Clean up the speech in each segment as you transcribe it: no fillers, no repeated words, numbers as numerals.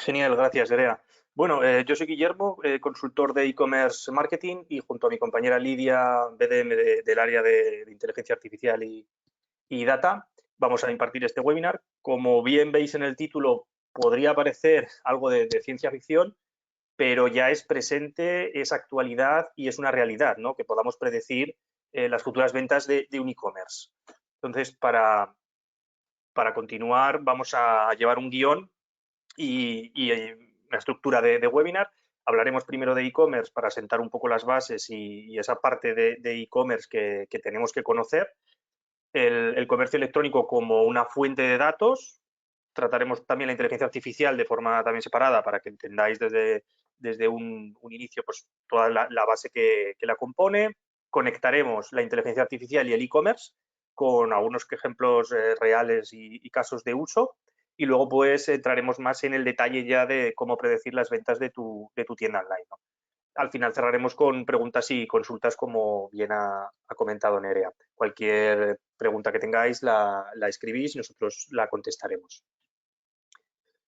Genial, gracias, Nerea. Bueno, yo soy Guillermo, consultor de e-commerce marketing y junto a mi compañera Lidia, BDM del área de inteligencia artificial y data, vamos a impartir este webinar. Como bien veis en el título, podría parecer algo de ciencia ficción, pero ya es presente, es actualidad y es una realidad, ¿no? Que podamos predecir las futuras ventas de un e-commerce. Entonces, para continuar, vamos a llevar un guión y una estructura de webinar. Hablaremos primero de e-commerce para sentar un poco las bases y esa parte de e-commerce que tenemos que conocer. El comercio electrónico como una fuente de datos. Trataremos también la inteligencia artificial de forma también separada para que entendáis desde un inicio pues, toda la base que la compone. Conectaremos la inteligencia artificial y el e-commerce con algunos ejemplos reales y casos de uso. Y luego pues entraremos más en el detalle ya de cómo predecir las ventas de tu tienda online, ¿no? Al final cerraremos con preguntas y consultas como bien ha comentado Nerea. Cualquier pregunta que tengáis la escribís y nosotros la contestaremos.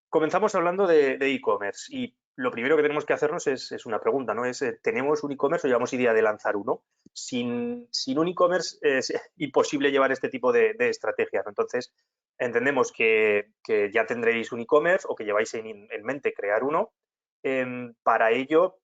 Comenzamos hablando de e-commerce y lo primero que tenemos que hacernos es una pregunta, ¿no? ¿tenemos un e-commerce o llevamos idea de lanzar uno? Sin un e-commerce es imposible llevar este tipo de estrategias, ¿no? Entonces, entendemos que ya tendréis un e-commerce o que lleváis en mente crear uno. Para ello,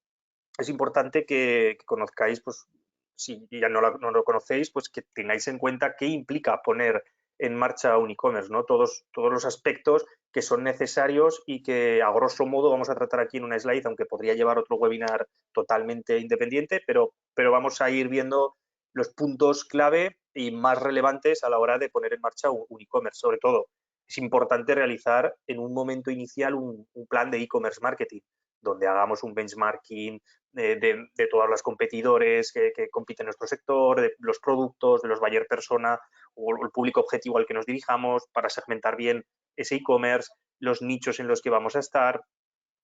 es importante que conozcáis, pues, si ya no lo conocéis, pues que tengáis en cuenta qué implica poner en marcha un e-commerce, ¿no? Todos los aspectos que son necesarios y que a grosso modo vamos a tratar aquí en una slide, aunque podría llevar otro webinar totalmente independiente, pero vamos a ir viendo los puntos clave y más relevantes a la hora de poner en marcha un e-commerce. Sobre todo, es importante realizar en un momento inicial un plan de e-commerce marketing, donde hagamos un benchmarking de todos los competidores que compiten en nuestro sector, de los productos, de los buyer persona o el público objetivo al que nos dirijamos para segmentar bien ese e-commerce, los nichos en los que vamos a estar,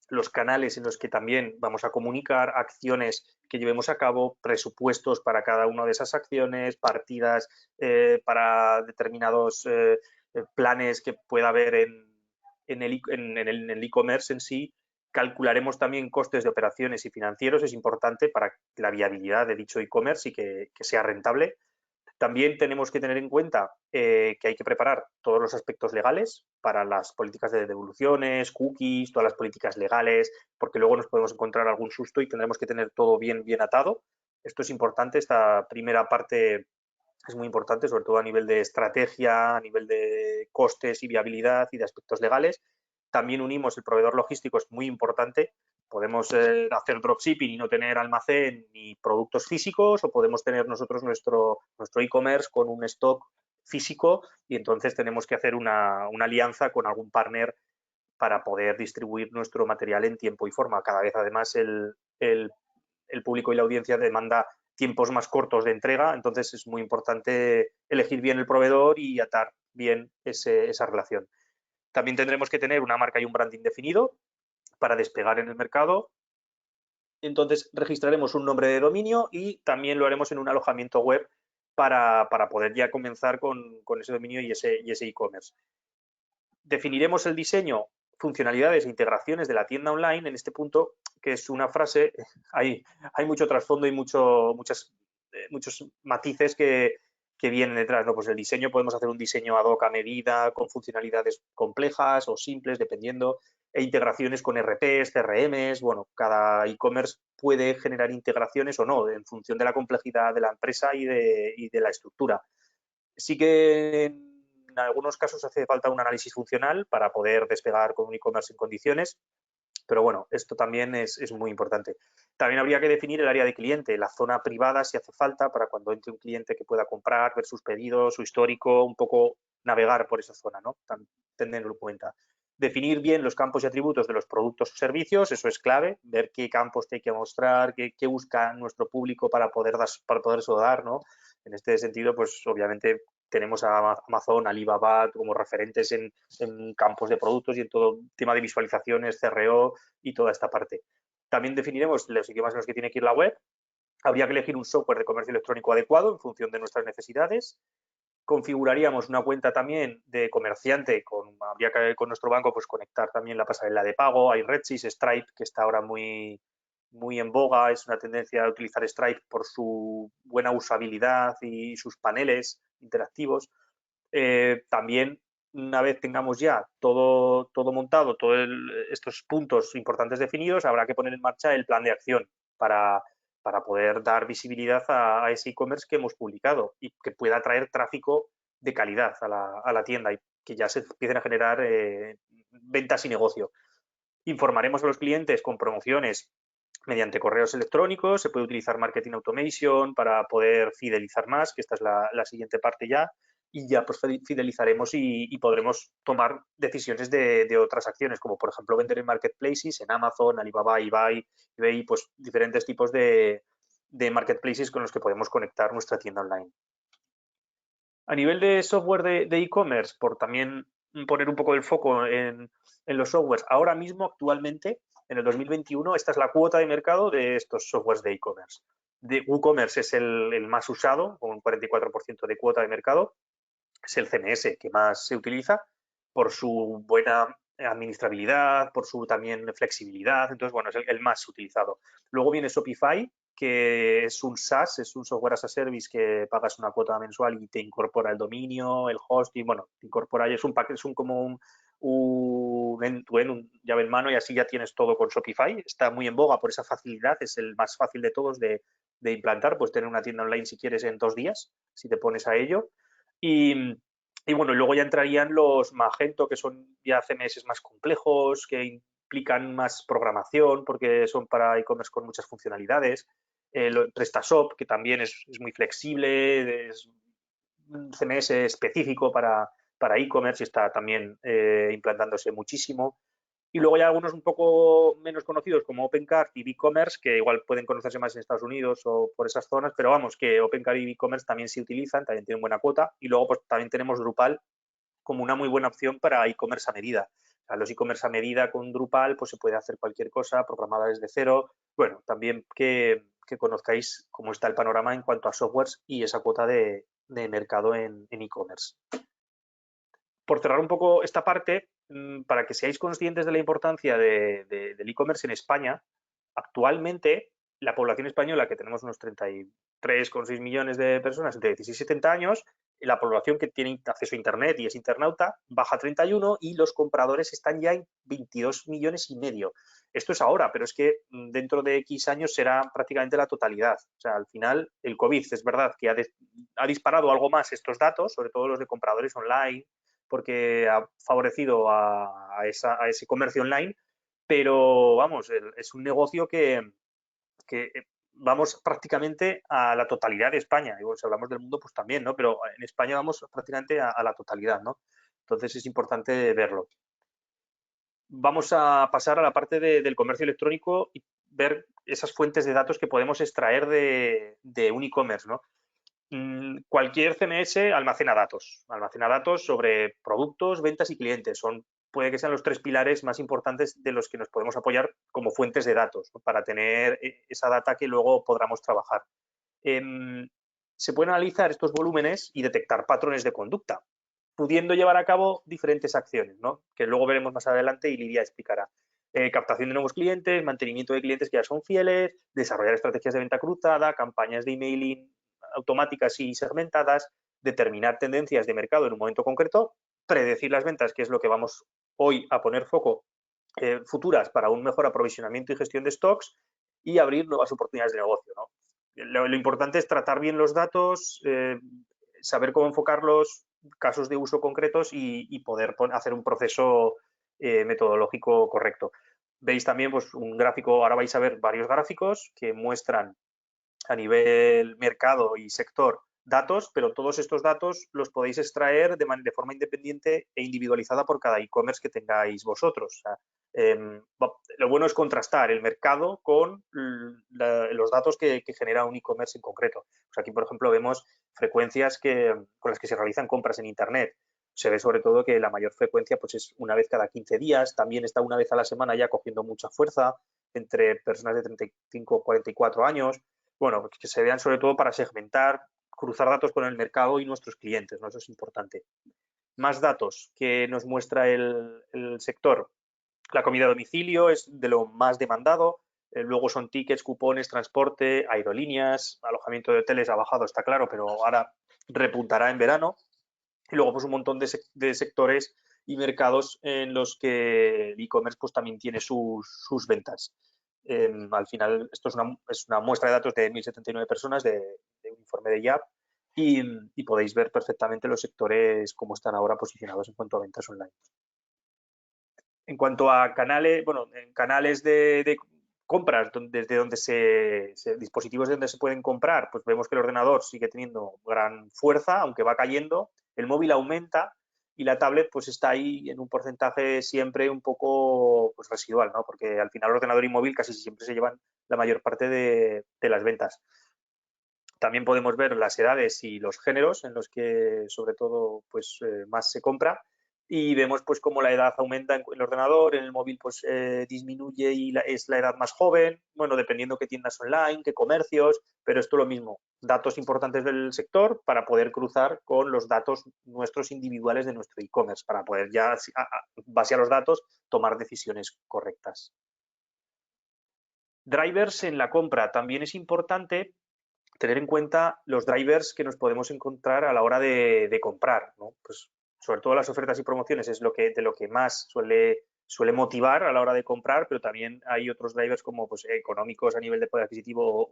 los canales en los que también vamos a comunicar, acciones que llevemos a cabo, presupuestos para cada una de esas acciones, partidas para determinados planes que pueda haber en el e-commerce en sí. Calcularemos también costes de operaciones y financieros, es importante para la viabilidad de dicho e-commerce y que sea rentable. También tenemos que tener en cuenta que hay que preparar todos los aspectos legales para las políticas de devoluciones, cookies, todas las políticas legales, porque luego nos podemos encontrar algún susto y tendremos que tener todo bien atado. Esto es importante, esta primera parte es muy importante, sobre todo a nivel de estrategia, a nivel de costes y viabilidad y de aspectos legales. También unimos el proveedor logístico, es muy importante. Podemos hacer dropshipping y no tener almacén ni productos físicos, o podemos tener nosotros nuestro e-commerce con un stock físico y entonces tenemos que hacer una alianza con algún partner para poder distribuir nuestro material en tiempo y forma. Cada vez además el público y la audiencia demanda tiempos más cortos de entrega, entonces es muy importante elegir bien el proveedor y atar bien esa relación. También tendremos que tener una marca y un branding definido para despegar en el mercado. Entonces registraremos un nombre de dominio y también lo haremos en un alojamiento web para poder ya comenzar con ese dominio y ese e-commerce. Definiremos el diseño, funcionalidades e integraciones de la tienda online en este punto, que es una frase, hay mucho trasfondo y muchos matices que vienen detrás, ¿no? Pues el diseño, podemos hacer un diseño ad hoc a medida, con funcionalidades complejas o simples, dependiendo, e integraciones con RPs, CRMs, bueno, cada e-commerce puede generar integraciones o no, en función de la complejidad de la empresa y de la estructura. Sí que en algunos casos hace falta un análisis funcional para poder despegar con un e-commerce en condiciones, pero bueno, esto también es muy importante. También habría que definir el área de cliente, la zona privada si hace falta para cuando entre un cliente que pueda comprar, ver sus pedidos, su histórico, un poco navegar por esa zona, ¿no? Tenerlo en cuenta. Definir bien los campos y atributos de los productos o servicios, eso es clave, ver qué campos te hay que mostrar, qué busca nuestro público para poder eso dar, ¿no? En este sentido, pues obviamente tenemos a Amazon, Alibaba como referentes en campos de productos y en todo tema de visualizaciones, CRO y toda esta parte. También definiremos los idiomas en los que tiene que ir la web. Habría que elegir un software de comercio electrónico adecuado en función de nuestras necesidades. configuraríamos una cuenta también de comerciante, habría que con nuestro banco pues conectar también la pasarela de pago. Hay Redsys, Stripe, que está ahora muy en boga, es una tendencia a utilizar Stripe por su buena usabilidad y sus paneles interactivos. También, una vez tengamos ya todo montado, todos estos puntos importantes definidos, habrá que poner en marcha el plan de acción para poder dar visibilidad a ese e-commerce que hemos publicado y que pueda atraer tráfico de calidad a la tienda y que ya se empiecen a generar ventas y negocio. Informaremos a los clientes con promociones mediante correos electrónicos, se puede utilizar marketing automation para poder fidelizar más, que esta es la siguiente parte ya, y ya pues fidelizaremos y podremos tomar decisiones de otras acciones, como por ejemplo vender en marketplaces, en Amazon, Alibaba, eBay, pues diferentes tipos de marketplaces con los que podemos conectar nuestra tienda online. A nivel de software de e-commerce, por también poner un poco el foco en los softwares, ahora mismo, actualmente, en el 2021, esta es la cuota de mercado de estos softwares de e-commerce. De WooCommerce es el más usado, con un 44% de cuota de mercado. Es el CMS que más se utiliza por su buena administrabilidad, por su también flexibilidad. Entonces, bueno, es el más utilizado. Luego viene Shopify, que es un SaaS, es un software as a service que pagas una cuota mensual y te incorpora el dominio, el hosting, bueno, te incorpora, es un paquete, es como un llave en mano y así ya tienes todo con Shopify. Está muy en boga por esa facilidad, es el más fácil de todos de implantar, pues tener una tienda online si quieres en 2 días, si te pones a ello. Y bueno, luego ya entrarían los Magento, que son ya CMS más complejos, que implican más programación, porque son para e-commerce con muchas funcionalidades. PrestaShop, que también es muy flexible, es un CMS específico para e-commerce y está también implantándose muchísimo. Y luego hay algunos un poco menos conocidos como OpenCart y BigCommerce, que igual pueden conocerse más en Estados Unidos o por esas zonas, pero vamos, que OpenCart y BigCommerce también se utilizan, también tienen buena cuota. Y luego pues también tenemos Drupal como una muy buena opción para e-commerce a medida. O sea, los e-commerce a medida con Drupal pues se puede hacer cualquier cosa programada desde cero. Bueno, también que conozcáis cómo está el panorama en cuanto a softwares y esa cuota de mercado en e-commerce. Por cerrar un poco esta parte, para que seáis conscientes de la importancia del e-commerce en España, actualmente la población española, que tenemos unos 33,6 millones de personas entre 16 y 70 años, la población que tiene acceso a Internet y es internauta baja a 31 y los compradores están ya en 22 millones y medio. Esto es ahora, pero es que dentro de X años será prácticamente la totalidad. O sea, al final el COVID es verdad que ha disparado algo más estos datos, sobre todo los de compradores online, porque ha favorecido a ese comercio online, pero vamos, es un negocio que vamos prácticamente a la totalidad de España. Y bueno, si hablamos del mundo, pues también, ¿no? Pero en España vamos prácticamente a la totalidad, ¿no? Entonces es importante verlo. Vamos a pasar a la parte del comercio electrónico y ver esas fuentes de datos que podemos extraer de un e-commerce, ¿no? Cualquier CMS almacena datos sobre productos, ventas y clientes. Puede que sean los 3 pilares más importantes de los que nos podemos apoyar como fuentes de datos, ¿no? Para tener esa data que luego podamos trabajar. Se pueden analizar estos volúmenes y detectar patrones de conducta, pudiendo llevar a cabo diferentes acciones, ¿no? Que luego veremos más adelante y Lidia explicará. Captación de nuevos clientes, mantenimiento de clientes que ya son fieles, desarrollar estrategias de venta cruzada, campañas de emailing automáticas y segmentadas, determinar tendencias de mercado en un momento concreto, predecir las ventas, que es lo que vamos hoy a poner foco, futuras para un mejor aprovisionamiento y gestión de stocks y abrir nuevas oportunidades de negocio, ¿no? Lo importante es tratar bien los datos, saber cómo enfocarlos, casos de uso concretos y poder hacer un proceso metodológico correcto. Veis también pues, un gráfico, ahora vais a ver varios gráficos que muestran a nivel mercado y sector datos, pero todos estos datos los podéis extraer de forma independiente e individualizada por cada e-commerce que tengáis vosotros. O sea, lo bueno es contrastar el mercado con los datos que genera un e-commerce en concreto. Pues aquí, por ejemplo, vemos frecuencias con las que se realizan compras en Internet. Se ve sobre todo que la mayor frecuencia pues, es una vez cada 15 días, también está una vez a la semana ya cogiendo mucha fuerza entre personas de 35 o 44 años. Bueno, que se vean sobre todo para segmentar cruzar datos con el mercado y nuestros clientes, ¿no? Eso es importante. Más datos que nos muestra el sector. La comida a domicilio es de lo más demandado. Luego son tickets, cupones, transporte, aerolíneas, alojamiento de hoteles ha bajado, está claro, pero ahora repuntará en verano. Y luego pues un montón de sectores y mercados en los que el e-commerce pues también tiene sus ventas. Al final, esto es una muestra de datos de 1.079 personas de un informe de YAP y podéis ver perfectamente los sectores cómo están ahora posicionados en cuanto a ventas online. En cuanto a canales, bueno, en canales de compras, desde donde dispositivos de donde se pueden comprar, pues vemos que el ordenador sigue teniendo gran fuerza, aunque va cayendo, el móvil aumenta y la tablet pues está ahí en un porcentaje siempre un poco pues, residual, ¿no? Porque al final el ordenador y móvil casi siempre se llevan la mayor parte de las ventas. También podemos ver las edades y los géneros en los que sobre todo pues más se compra y vemos pues cómo la edad aumenta en el ordenador, en el móvil pues disminuye y es la edad más joven, bueno, dependiendo qué tiendas online, qué comercios, pero esto lo mismo, datos importantes del sector para poder cruzar con los datos nuestros individuales de nuestro e-commerce, para poder ya, base a los datos, tomar decisiones correctas. Drivers en la compra también es importante tener en cuenta los drivers que nos podemos encontrar a la hora de comprar, ¿no? Pues sobre todo las ofertas y promociones es de lo que más suele motivar a la hora de comprar, pero también hay otros drivers como pues, económicos a nivel de poder adquisitivo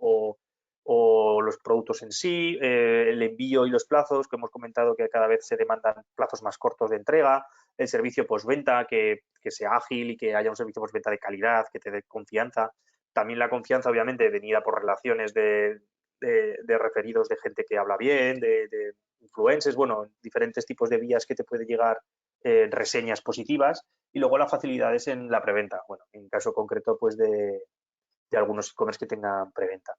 o los productos en sí, el envío y los plazos, que hemos comentado que cada vez se demandan plazos más cortos de entrega, el servicio postventa, que sea ágil y que haya un servicio postventa de calidad, que te dé confianza. También la confianza, obviamente, venida por relaciones de referidos de gente que habla bien, de influencers, bueno, diferentes tipos de vías que te puede llegar reseñas positivas y luego las facilidades en la preventa, bueno, en caso concreto pues de algunos e-commerce que tengan preventa.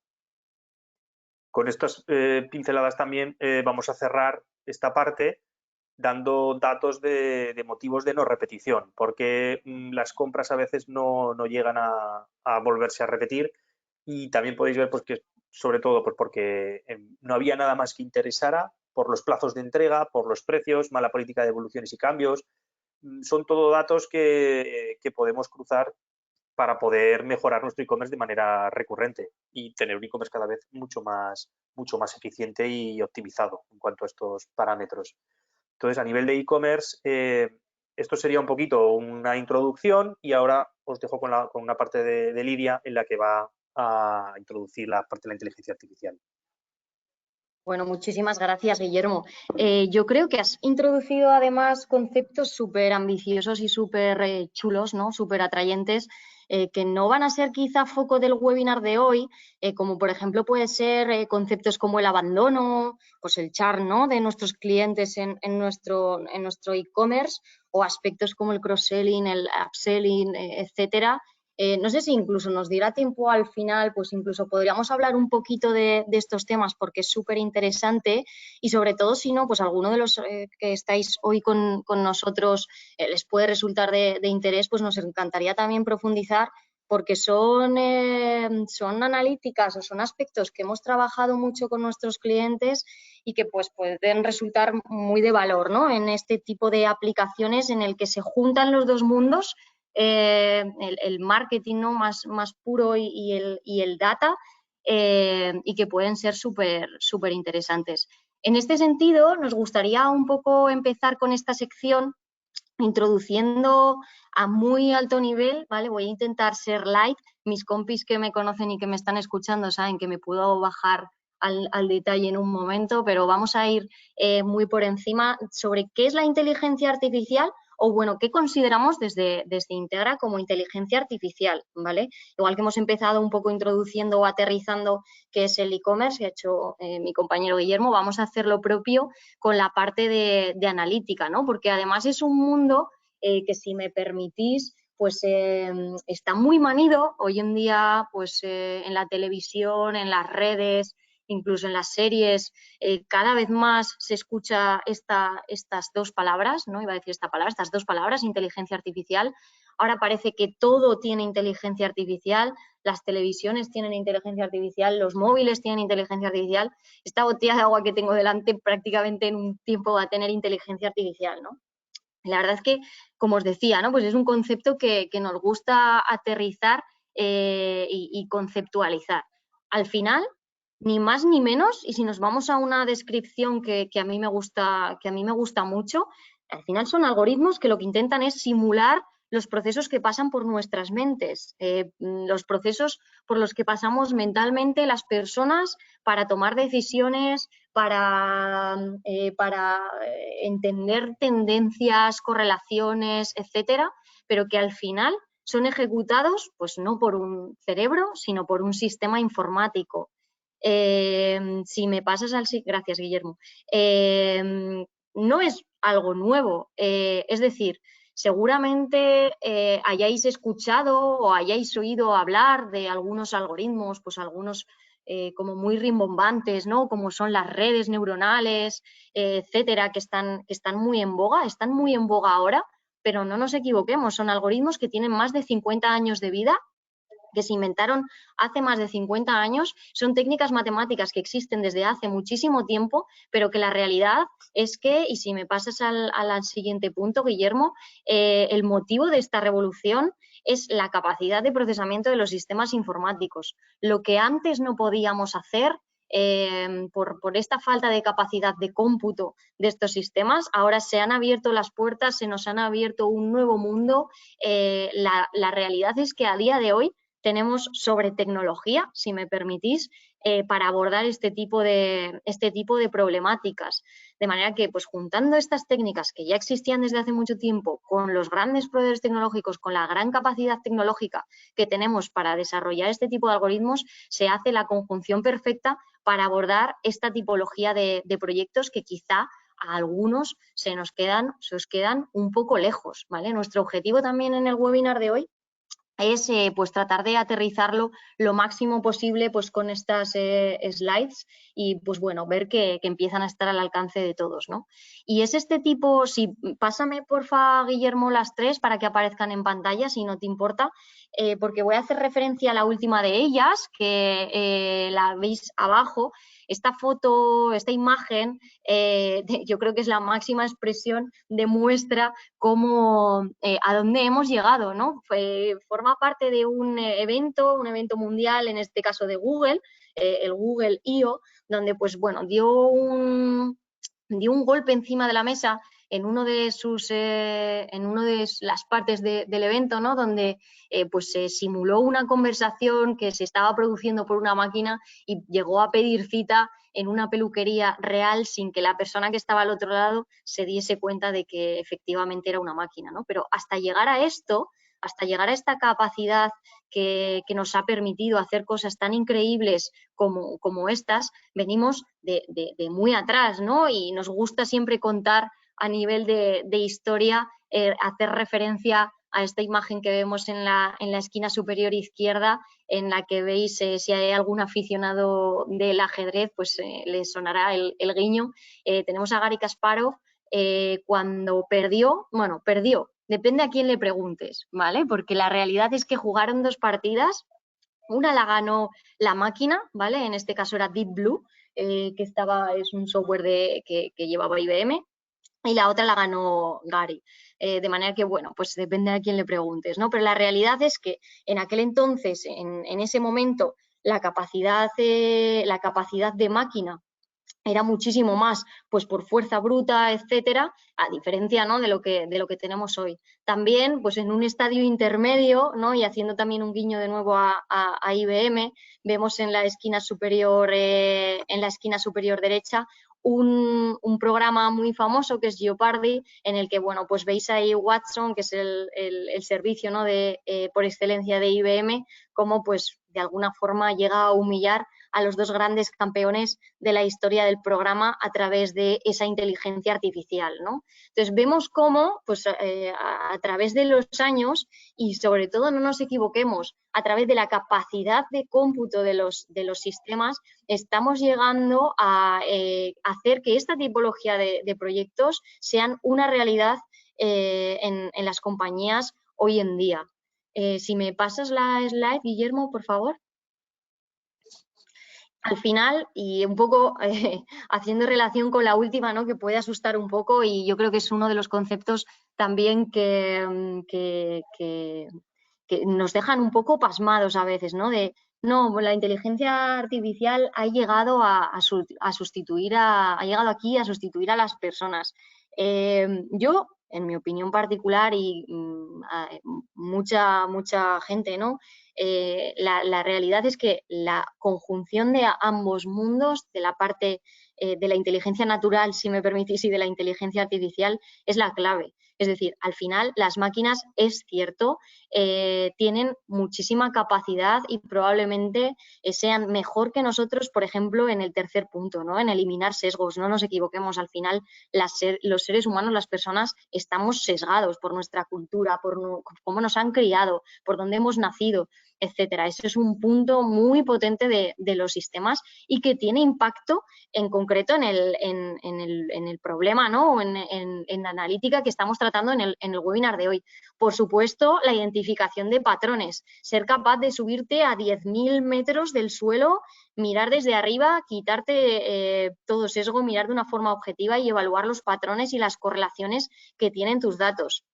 Con estas pinceladas también vamos a cerrar esta parte dando datos de motivos de no repetición, porque las compras a veces no llegan a volverse a repetir y también podéis ver pues, que sobre todo pues, porque no había nada más que interesara por los plazos de entrega, por los precios, mala política de evoluciones y cambios. Son todo datos que podemos cruzar para poder mejorar nuestro e-commerce de manera recurrente y tener un e-commerce cada vez mucho más eficiente y optimizado en cuanto a estos parámetros. Entonces, a nivel de e-commerce, esto sería un poquito una introducción y ahora os dejo con una parte de Lidia en la que va a introducir la parte de la inteligencia artificial. Bueno, muchísimas gracias, Guillermo. Yo creo que has introducido además conceptos súper ambiciosos y súper chulos, ¿no? Súper atrayentes, que no van a ser quizá foco del webinar de hoy, como por ejemplo puede ser conceptos como el abandono, pues el churn, ¿no? De nuestros clientes en nuestro e-commerce o aspectos como el cross-selling, el upselling, etcétera. No sé si incluso nos dirá tiempo al final, pues incluso podríamos hablar un poquito de estos temas porque es súper interesante y sobre todo si no, pues alguno de los que estáis hoy con nosotros les puede resultar de interés, pues nos encantaría también profundizar porque son analíticas o son aspectos que hemos trabajado mucho con nuestros clientes y que pues pueden resultar muy de valor, ¿no? En este tipo de aplicaciones en el que se juntan los dos mundos, el marketing, ¿no? más puro y el data, y que pueden ser súper interesantes. En este sentido, nos gustaría un poco empezar con esta sección introduciendo a muy alto nivel, ¿vale? Voy a intentar ser light. Mis compis que me conocen y que me están escuchando saben que me puedo bajar al detalle en un momento, pero vamos a ir muy por encima sobre qué es la inteligencia artificial o, bueno, qué consideramos desde Integra como inteligencia artificial, ¿vale? Igual que hemos empezado un poco introduciendo o aterrizando qué es el e-commerce, que ha hecho mi compañero Guillermo, vamos a hacer lo propio con la parte de analítica, ¿no? Porque además es un mundo que, si me permitís, pues está muy manido hoy en día, pues en la televisión, en las redes incluso en las series, cada vez más se escucha estas dos palabras, ¿no? Iba a decir estas dos palabras, inteligencia artificial. Ahora parece que todo tiene inteligencia artificial, las televisiones tienen inteligencia artificial, los móviles tienen inteligencia artificial. Esta botella de agua que tengo delante prácticamente en un tiempo va a tener inteligencia artificial, ¿no? La verdad es que, como os decía, ¿no? Pues es un concepto que nos gusta aterrizar y conceptualizar. Al final, ni más ni menos, y si nos vamos a una descripción que a mí me gusta mucho, al final son algoritmos que lo que intentan es simular los procesos que pasan por nuestras mentes, los procesos por los que pasamos mentalmente las personas para tomar decisiones, para entender tendencias, correlaciones, etcétera, pero que al final son ejecutados pues no por un cerebro, sino por un sistema informático. Si me pasas al... Gracias, Guillermo. No es algo nuevo, es decir, seguramente hayáis escuchado o hayáis oído hablar de algunos algoritmos, pues algunos como muy rimbombantes, ¿no? Como son las redes neuronales, etcétera, que están muy en boga ahora, pero no nos equivoquemos, son algoritmos que tienen más de 50 años de vida, que se inventaron hace más de 50 años, son técnicas matemáticas que existen desde hace muchísimo tiempo, pero que la realidad es que, y si me pasas al siguiente punto, Guillermo, el motivo de esta revolución es la capacidad de procesamiento de los sistemas informáticos. Lo que antes no podíamos hacer por esta falta de capacidad de cómputo de estos sistemas, ahora se han abierto las puertas, se nos han abierto un nuevo mundo. La realidad es que a día de hoy tenemos sobre tecnología, si me permitís, para abordar este tipo de problemáticas. De manera que, pues juntando estas técnicas que ya existían desde hace mucho tiempo con los grandes proveedores tecnológicos, con la gran capacidad tecnológica que tenemos para desarrollar este tipo de algoritmos, se hace la conjunción perfecta para abordar esta tipología de proyectos que quizá a algunos se os quedan un poco lejos, ¿vale? Nuestro objetivo también en el webinar de hoy es pues tratar de aterrizarlo lo máximo posible pues con estas slides y pues bueno, ver que empiezan a estar al alcance de todos, ¿no? Y es este tipo, pásame porfa, Guillermo, las tres para que aparezcan en pantalla, si no te importa, porque voy a hacer referencia a la última de ellas, que la veis abajo. Esta foto, esta imagen, yo creo que es la máxima expresión, demuestra cómo, a dónde hemos llegado, ¿no? Forma parte de un evento mundial, en este caso de Google, el Google I.O., donde pues bueno, dio un golpe encima de la mesa en uno de las partes del evento, ¿no? Donde pues se simuló una conversación que se estaba produciendo por una máquina y llegó a pedir cita en una peluquería real sin que la persona que estaba al otro lado se diese cuenta de que efectivamente era una máquina, ¿no? Pero hasta llegar a esto, hasta llegar a esta capacidad que nos ha permitido hacer cosas tan increíbles como estas, venimos de muy atrás, ¿no? Y nos gusta siempre contar a nivel de historia, hacer referencia a esta imagen que vemos en la esquina superior izquierda, en la que veis, si hay algún aficionado del ajedrez, pues les sonará el guiño. Tenemos a Garry Kasparov cuando perdió, depende a quién le preguntes, ¿vale? Porque la realidad es que jugaron dos partidas, una la ganó la máquina, ¿vale? En este caso era Deep Blue, es un software que llevaba IBM, y la otra la ganó Garry. De manera que, bueno, pues depende a quién le preguntes, ¿no? Pero la realidad es que en aquel entonces, en ese momento, la capacidad de máquina era muchísimo más, pues por fuerza bruta, etcétera, a diferencia, ¿no? de lo que tenemos hoy. También, pues en un estadio intermedio, ¿no? Y haciendo también un guiño de nuevo a IBM, vemos en la esquina superior derecha un programa muy famoso que es Jeopardy, en el que, bueno, pues veis ahí Watson, que es el servicio, ¿no? por excelencia de IBM, cómo pues de alguna forma llega a humillar a los dos grandes campeones de la historia del programa a través de esa inteligencia artificial, ¿no? Entonces vemos cómo, pues, a través de los años, y sobre todo no nos equivoquemos, a través de la capacidad de cómputo de los sistemas, estamos llegando a hacer que esta tipología de proyectos sean una realidad en las compañías hoy en día. Si me pasas la slide, Guillermo, por favor. Al final, y un poco haciendo relación con la última, ¿no?, que puede asustar un poco, y yo creo que es uno de los conceptos también que nos dejan un poco pasmados a veces, ¿no? No, la inteligencia artificial ha llegado sustituir ha llegado aquí a sustituir a las personas. Yo, en mi opinión particular, y mucha gente, ¿no?, la realidad es que la conjunción de ambos mundos, de la parte de la inteligencia natural, si me permitís, y de la inteligencia artificial, es la clave. Es decir, al final las máquinas, es cierto, tienen muchísima capacidad y probablemente sean mejor que nosotros, por ejemplo, en el tercer punto, ¿no?, en eliminar sesgos. No nos equivoquemos, al final los seres humanos, las personas, estamos sesgados por nuestra cultura, por cómo nos han criado, por dónde hemos nacido, etcétera. Ese es un punto muy potente de los sistemas y que tiene impacto en concreto en el problema, ¿no?, o en la analítica que estamos tratando en el webinar de hoy. Por supuesto, la identificación de patrones, ser capaz de subirte a 10.000 metros del suelo, mirar desde arriba, quitarte todo sesgo, mirar de una forma objetiva y evaluar los patrones y las correlaciones que tienen tus datos.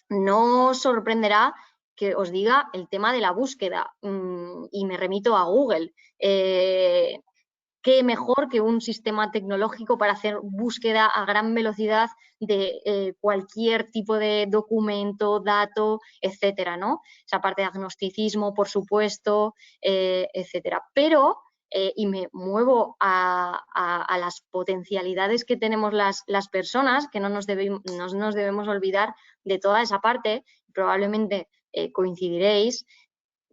No os sorprenderá que os diga el tema de la búsqueda, y me remito a Google. Qué mejor que un sistema tecnológico para hacer búsqueda a gran velocidad de cualquier tipo de documento, dato, etcétera, ¿no? Esa parte de agnosticismo, por supuesto, etcétera. Pero, y me muevo a las potencialidades que tenemos las personas, que no nos debemos olvidar de toda esa parte. Probablemente coincidiréis.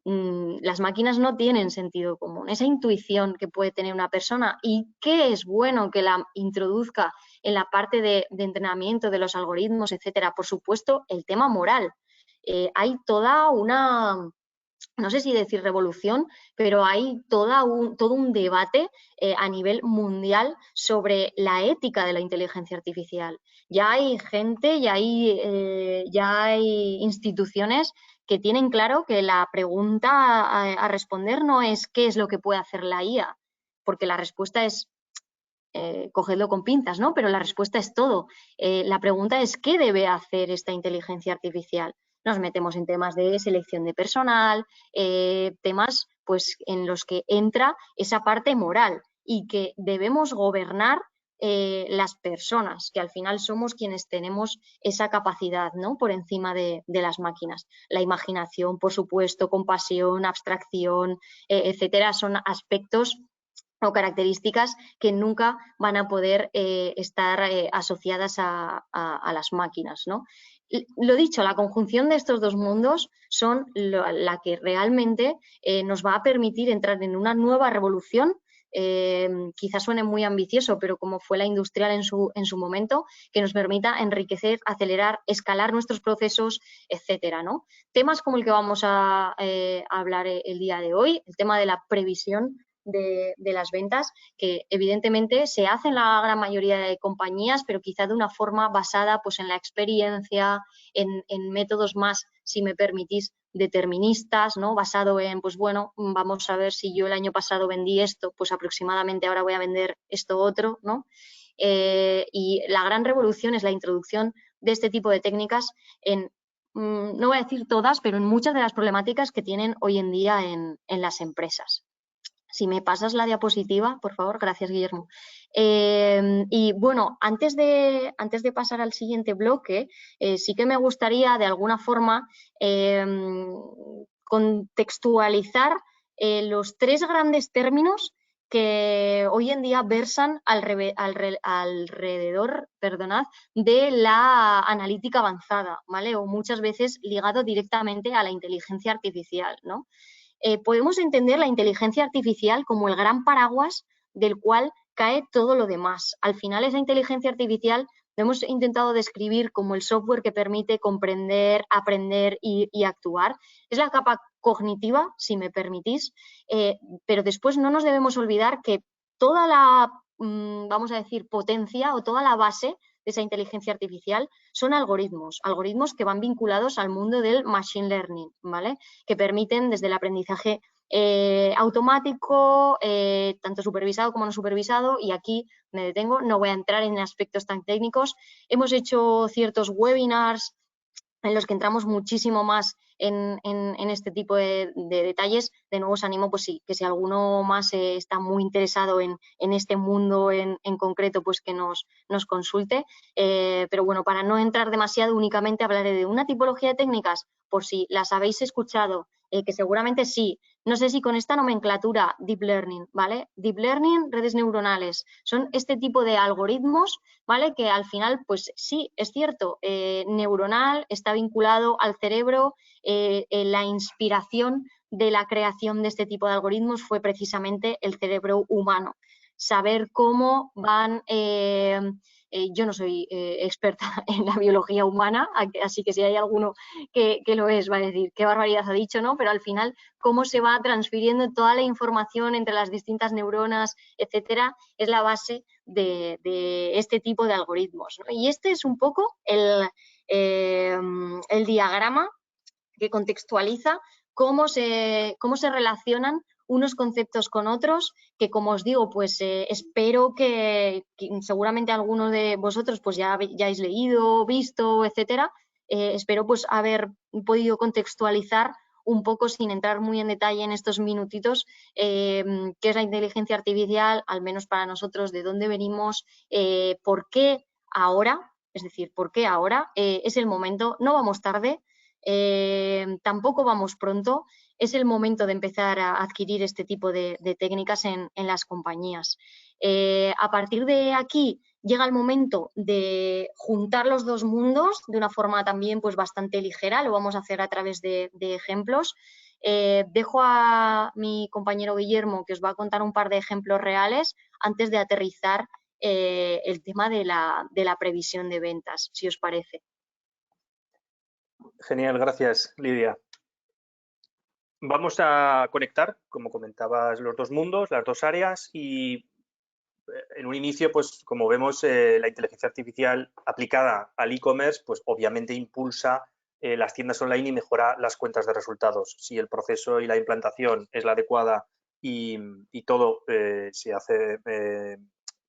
Las máquinas no tienen sentido común, esa intuición que puede tener una persona, y qué es bueno que la introduzca en la parte de entrenamiento de los algoritmos, etcétera. Por supuesto, el tema moral. Hay toda una, no sé si decir revolución, pero hay todo un debate a nivel mundial sobre la ética de la inteligencia artificial. Ya hay gente, ya hay instituciones que tienen claro que la pregunta a responder no es qué es lo que puede hacer la IA, porque la respuesta es cogedlo con pinzas, ¿no? Pero la respuesta es todo. La pregunta es qué debe hacer esta inteligencia artificial. Nos metemos en temas de selección de personal, temas, pues, en los que entra esa parte moral y que debemos gobernar las personas, que al final somos quienes tenemos esa capacidad, ¿no?, por encima de las máquinas. La imaginación, por supuesto, compasión, abstracción, etcétera, son aspectos o características que nunca van a poder estar asociadas a las máquinas, ¿no? Lo dicho, la conjunción de estos dos mundos son la que realmente nos va a permitir entrar en una nueva revolución. Quizás suene muy ambicioso, pero como fue la industrial en su momento, que nos permita enriquecer, acelerar, escalar nuestros procesos, etcétera, ¿no? Temas como el que vamos a hablar el día de hoy, el tema de la previsión de las ventas, que evidentemente se hace en la gran mayoría de compañías, pero quizá de una forma basada, pues, en la experiencia, en métodos más, si me permitís, deterministas, ¿no? Basado en, pues bueno, vamos a ver, si yo el año pasado vendí esto, pues aproximadamente ahora voy a vender esto otro, ¿no? Y la gran revolución es la introducción de este tipo de técnicas en, no voy a decir todas, pero en muchas de las problemáticas que tienen hoy en día en las empresas. Si me pasas la diapositiva, por favor. Gracias, Guillermo. Y bueno, antes de pasar al siguiente bloque, sí que me gustaría de alguna forma contextualizar los tres grandes términos que hoy en día versan alrededor, perdonad, de la analítica avanzada, ¿vale? O muchas veces ligado directamente a la inteligencia artificial, ¿no? podemos entender la inteligencia artificial como el gran paraguas del cual cae todo lo demás. Al final, esa inteligencia artificial lo hemos intentado describir como el software que permite comprender, aprender y actuar. Es la capa cognitiva, si me permitís, pero después no nos debemos olvidar que toda la, vamos a decir, potencia o toda la base de esa inteligencia artificial son algoritmos que van vinculados al mundo del machine learning, ¿vale? Que permiten desde el aprendizaje automático, tanto supervisado como no supervisado, y aquí me detengo, no voy a entrar en aspectos tan técnicos. Hemos hecho ciertos webinars en los que entramos muchísimo más en este tipo de detalles. De nuevo os animo, pues sí, que si alguno más está muy interesado en este mundo en concreto, pues que nos consulte. Pero bueno, para no entrar demasiado, únicamente hablaré de una tipología de técnicas, por si las habéis escuchado, que seguramente sí. No sé si con esta nomenclatura Deep Learning, ¿vale? Deep Learning, redes neuronales, son este tipo de algoritmos, ¿vale? Que al final, pues sí, es cierto, neuronal está vinculado al cerebro, la inspiración de la creación de este tipo de algoritmos fue precisamente el cerebro humano. Saber cómo van... yo no soy experta en la biología humana, así que si hay alguno que lo es, va a decir qué barbaridad ha dicho, ¿no? Pero al final, cómo se va transfiriendo toda la información entre las distintas neuronas, etcétera, es la base de este tipo de algoritmos, ¿no? Y este es un poco el diagrama que contextualiza cómo se relacionan unos conceptos con otros, que como os digo, pues espero que seguramente algunos de vosotros pues ya hayáis leído, visto, etcétera. Espero pues haber podido contextualizar un poco, sin entrar muy en detalle en estos minutitos, qué es la inteligencia artificial, al menos para nosotros, de dónde venimos, por qué ahora, es decir, por qué ahora es el momento, no vamos tarde. Tampoco vamos pronto, es el momento de empezar a adquirir este tipo de técnicas en las compañías. A partir de aquí llega el momento de juntar los dos mundos de una forma también pues bastante ligera, lo vamos a hacer a través de ejemplos. Dejo a mi compañero Guillermo, que os va a contar un par de ejemplos reales antes de aterrizar el tema de la previsión de ventas, si os parece. Genial, gracias, Lidia. Vamos a conectar, como comentabas, los dos mundos, las dos áreas, y en un inicio, pues como vemos, la inteligencia artificial aplicada al e-commerce, pues obviamente impulsa las tiendas online y mejora las cuentas de resultados. Si el proceso y la implantación es la adecuada y todo se hace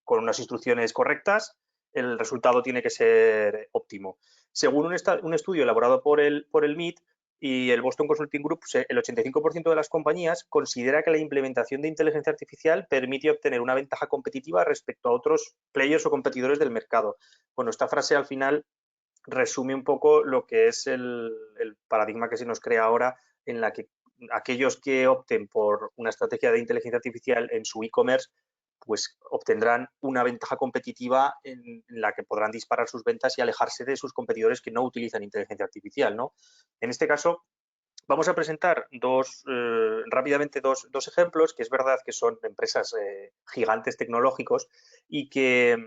con unas instrucciones correctas, el resultado tiene que ser óptimo. Según un estudio elaborado por el MIT y el Boston Consulting Group, el 85% de las compañías considera que la implementación de inteligencia artificial permite obtener una ventaja competitiva respecto a otros players o competidores del mercado. Bueno, esta frase al final resume un poco lo que es el paradigma que se nos crea ahora, en la que aquellos que opten por una estrategia de inteligencia artificial en su e-commerce pues obtendrán una ventaja competitiva en la que podrán disparar sus ventas y alejarse de sus competidores que no utilizan inteligencia artificial, ¿no? En este caso, vamos a presentar rápidamente dos ejemplos, que es verdad que son empresas gigantes tecnológicos y que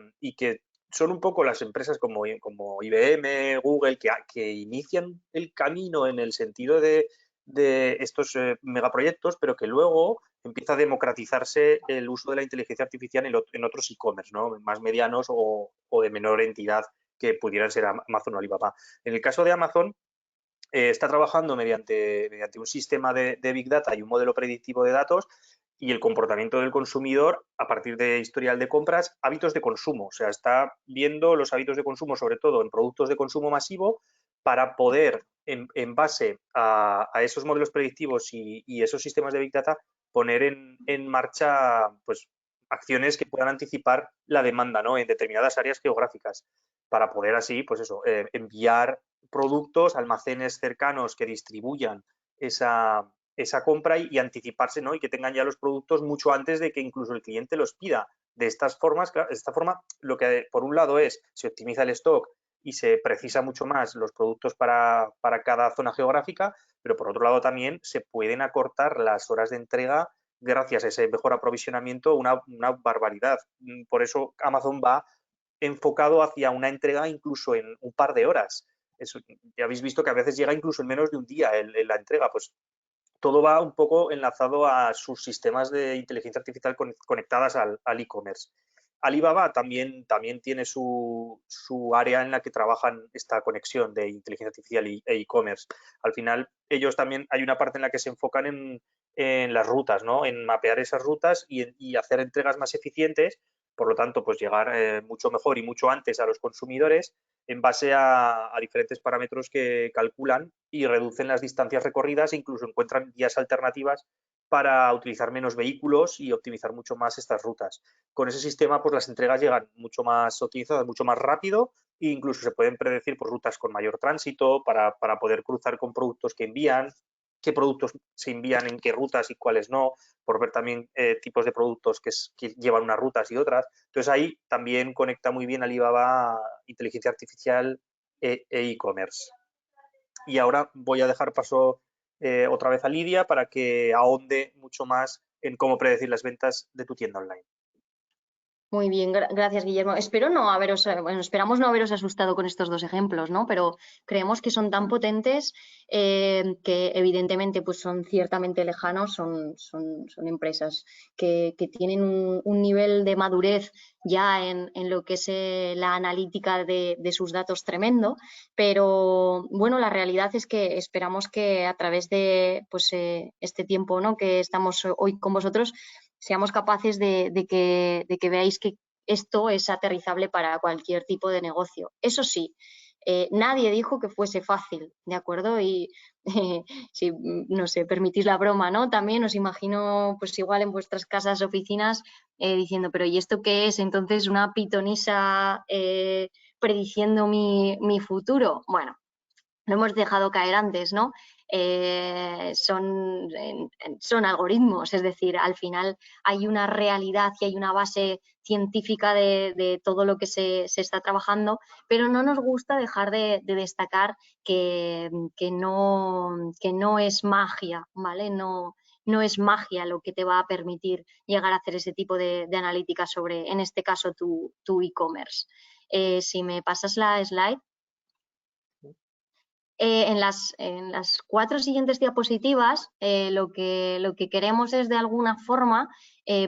son un poco las empresas como IBM, Google, que inician el camino en el sentido de estos megaproyectos, pero que luego empieza a democratizarse el uso de la inteligencia artificial en otros e-commerce, ¿no? Más medianos o de menor entidad, que pudieran ser Amazon o Alibaba. En el caso de Amazon, está trabajando mediante un sistema de Big Data y un modelo predictivo de datos y el comportamiento del consumidor a partir de historial de compras, hábitos de consumo. O sea, está viendo los hábitos de consumo, sobre todo en productos de consumo masivo, para poder, en base a esos modelos predictivos y esos sistemas de Big Data, poner en marcha pues, acciones que puedan anticipar la demanda, ¿no? En determinadas áreas geográficas, para poder así, pues eso, enviar productos, almacenes cercanos que distribuyan esa compra y anticiparse, ¿no? Y que tengan ya los productos mucho antes de que incluso el cliente los pida. De esta forma, lo que por un lado se optimiza el stock y se precisa mucho más los productos para cada zona geográfica, pero por otro lado también se pueden acortar las horas de entrega gracias a ese mejor aprovisionamiento, una barbaridad. Por eso Amazon va enfocado hacia una entrega incluso en un par de horas. Eso, ya habéis visto que a veces llega incluso en menos de un día la entrega, pues todo va un poco enlazado a sus sistemas de inteligencia artificial conectadas al e-commerce. Alibaba también tiene su área en la que trabajan esta conexión de inteligencia artificial e e-commerce. Al final, ellos también hay una parte en la que se enfocan en las rutas, ¿no? En mapear esas rutas y hacer entregas más eficientes, por lo tanto, pues llegar mucho mejor y mucho antes a los consumidores en base a diferentes parámetros que calculan y reducen las distancias recorridas e incluso encuentran vías alternativas para utilizar menos vehículos y optimizar mucho más estas rutas. Con ese sistema, pues las entregas llegan mucho más optimizadas, mucho más rápido e incluso se pueden predecir por rutas con mayor tránsito para poder cruzar con productos que envían, qué productos se envían en qué rutas y cuáles no, por ver también tipos de productos que llevan unas rutas y otras. Entonces ahí también conecta muy bien Alibaba inteligencia artificial e e-commerce. Y ahora voy a dejar paso otra vez a Lidia para que ahonde mucho más en cómo predecir las ventas de tu tienda online. Muy bien, gracias, Guillermo. Espero no haberos, bueno, esperamos no haberos asustado con estos dos ejemplos, ¿no? Pero creemos que son tan potentes que evidentemente pues son ciertamente lejanos, son empresas que tienen un nivel de madurez ya en lo que es la analítica de sus datos tremendo, pero bueno, la realidad es que esperamos que a través de pues, este tiempo, ¿no? que estamos hoy con vosotros, seamos capaces de que veáis que esto es aterrizable para cualquier tipo de negocio. Eso sí, nadie dijo que fuese fácil, ¿de acuerdo? Y si, no sé, permitís la broma, ¿no? También os imagino, pues igual en vuestras casas, oficinas, diciendo, pero ¿y esto qué es? Entonces, una pitonisa prediciendo mi futuro. Bueno, lo hemos dejado caer antes, ¿no? Son algoritmos, es decir, al final hay una realidad y hay una base científica de todo lo que se está trabajando, pero no nos gusta dejar de destacar que no es magia, ¿vale? No es magia lo que te va a permitir llegar a hacer ese tipo de analítica sobre, en este caso, tu e-commerce. Si me pasas la slide. En las 4 siguientes diapositivas lo que queremos es de alguna forma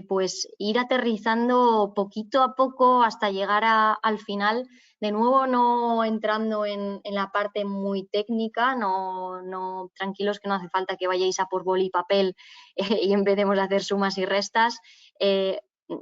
pues ir aterrizando poquito a poco hasta llegar al final, de nuevo no entrando en la parte muy técnica, no tranquilos que no hace falta que vayáis a por boli y papel y empecemos a hacer sumas y restas.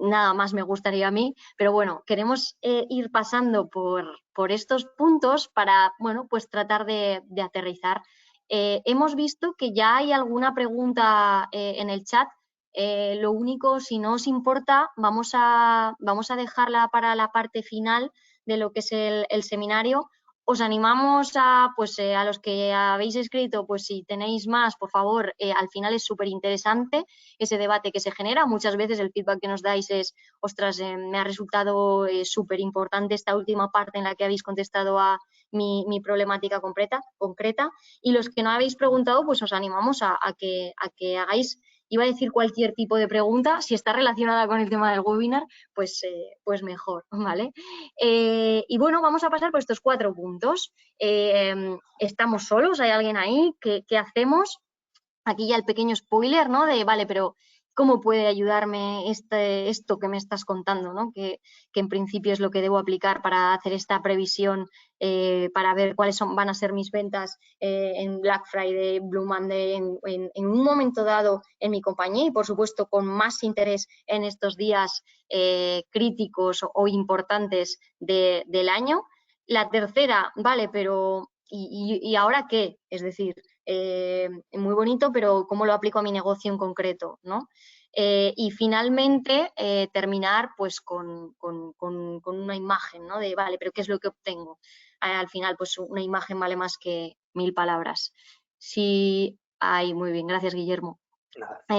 Nada más me gustaría a mí, pero bueno, queremos ir pasando por estos puntos para, bueno, pues tratar de aterrizar. Hemos visto que ya hay alguna pregunta en el chat. Lo único, si no os importa, vamos a dejarla para la parte final de lo que es el seminario. Os animamos pues, a los que habéis escrito, pues si tenéis más, por favor, al final es súper interesante ese debate que se genera. Muchas veces el feedback que nos dais es, ostras, me ha resultado súper importante esta última parte en la que habéis contestado a mi problemática concreta. Y los que no habéis preguntado, pues os animamos a que hagáis, iba a decir cualquier tipo de pregunta, si está relacionada con el tema del webinar, pues mejor, ¿vale? Y bueno, vamos a pasar por estos 4 puntos. ¿Estamos solos? ¿Hay alguien ahí? ¿Qué hacemos? Aquí ya el pequeño spoiler, ¿no? De, vale, pero ¿cómo puede ayudarme esto que me estás contando, ¿no? Que en principio es lo que debo aplicar para hacer esta previsión, para ver cuáles van a ser mis ventas en Black Friday, Blue Monday, en un momento dado en mi compañía y, por supuesto, con más interés en estos días críticos o importantes del año. La tercera, vale, pero ¿y ahora qué? Es decir, muy bonito, pero ¿cómo lo aplico a mi negocio en concreto, ¿no? Y finalmente terminar pues con una imagen, ¿no? De, vale, pero ¿qué es lo que obtengo? Al final, pues una imagen vale más que 1000 palabras. Sí, ay, muy bien, gracias, Guillermo.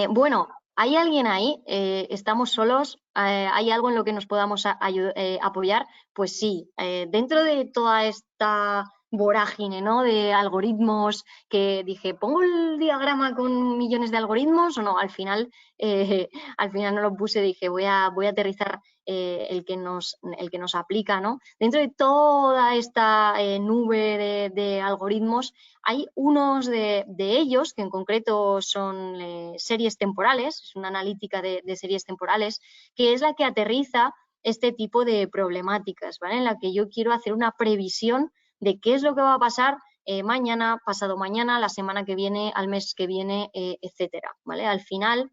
Bueno, ¿Hay alguien ahí? ¿Estamos solos? ¿Hay algo en lo que nos podamos apoyar? Pues sí, dentro de toda esta vorágine, ¿no?, de algoritmos, que dije, ¿pongo el diagrama con millones de algoritmos o no? Al final no lo puse, dije, voy a aterrizar el que nos aplica, ¿no? Dentro de toda esta nube de algoritmos, hay unos de ellos, que en concreto son series temporales, es una analítica de series temporales, que es la que aterriza este tipo de problemáticas, ¿vale? En la que yo quiero hacer una previsión de qué es lo que va a pasar mañana, pasado mañana, la semana que viene, al mes que viene, etcétera, ¿vale? Al final,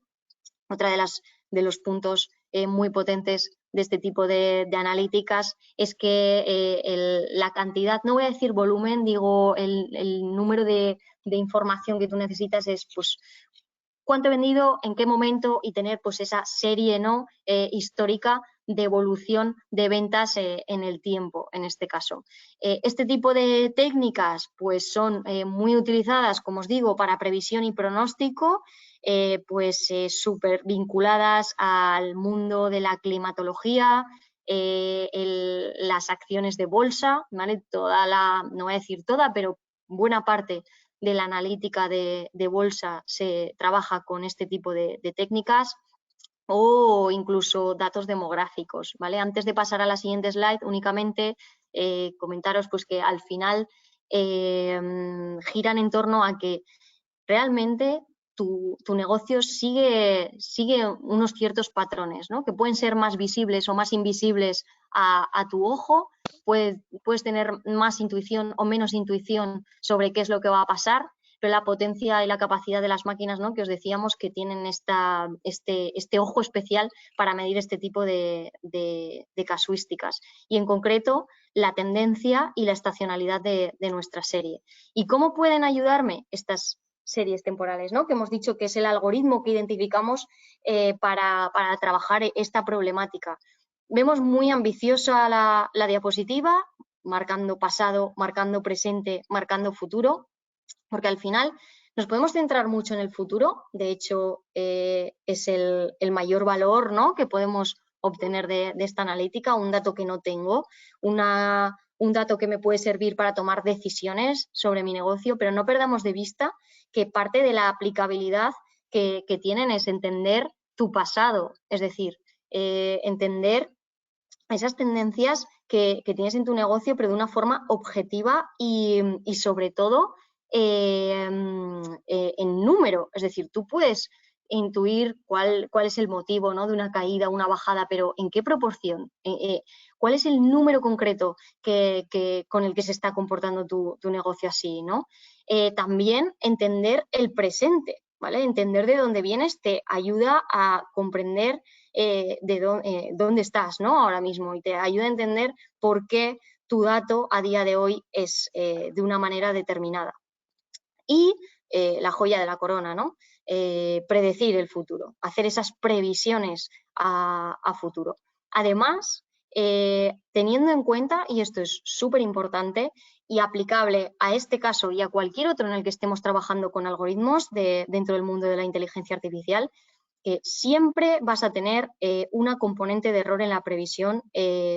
otra de los puntos muy potentes de este tipo de analíticas es que la cantidad, no voy a decir volumen, digo el número de información que tú necesitas es, pues, cuánto he vendido, en qué momento, y tener pues esa serie, ¿no?, histórica de evolución de ventas en el tiempo, en este caso. Este tipo de técnicas pues son muy utilizadas, como os digo, para previsión y pronóstico, pues súper vinculadas al mundo de la climatología, las acciones de bolsa, ¿vale? No voy a decir toda, pero buena parte de la analítica de bolsa se trabaja con este tipo de técnicas, o incluso datos demográficos, ¿vale? Antes de pasar a la siguiente slide, únicamente comentaros pues que al final giran en torno a que realmente tu negocio sigue unos ciertos patrones, ¿no?, que pueden ser más visibles o más invisibles a tu ojo. Puedes tener más intuición o menos intuición sobre qué es lo que va a pasar, pero la potencia y la capacidad de las máquinas, ¿no?, que os decíamos que tienen este ojo especial para medir este tipo de casuísticas, y en concreto la tendencia y la estacionalidad de nuestra serie. ¿Y cómo pueden ayudarme estas series temporales, ¿no?, que hemos dicho que es el algoritmo que identificamos para trabajar esta problemática? Vemos muy ambiciosa la diapositiva, marcando pasado, marcando presente, marcando futuro, porque al final nos podemos centrar mucho en el futuro. De hecho, es el mayor valor, ¿no?, que podemos obtener de esta analítica, un dato que no tengo, un dato que me puede servir para tomar decisiones sobre mi negocio, pero no perdamos de vista que parte de la aplicabilidad que tienen es entender tu pasado, es decir, entender esas tendencias que tienes en tu negocio, pero de una forma objetiva y sobre todo en número. Es decir, tú puedes intuir cuál es el motivo, ¿no?, de una caída, una bajada, pero ¿en qué proporción? ¿Cuál es el número concreto con el que se está comportando tu negocio así, ¿no? También entender el presente, ¿vale? Entender de dónde vienes te ayuda a comprender dónde estás, ¿no?, ahora mismo, y te ayuda a entender por qué tu dato a día de hoy es de una manera determinada. Y la joya de la corona, ¿no?, predecir el futuro, hacer esas previsiones a futuro. Además, teniendo en cuenta, y esto es súper importante y aplicable a este caso y a cualquier otro en el que estemos trabajando con algoritmos dentro del mundo de la inteligencia artificial, siempre vas a tener una componente de error en la previsión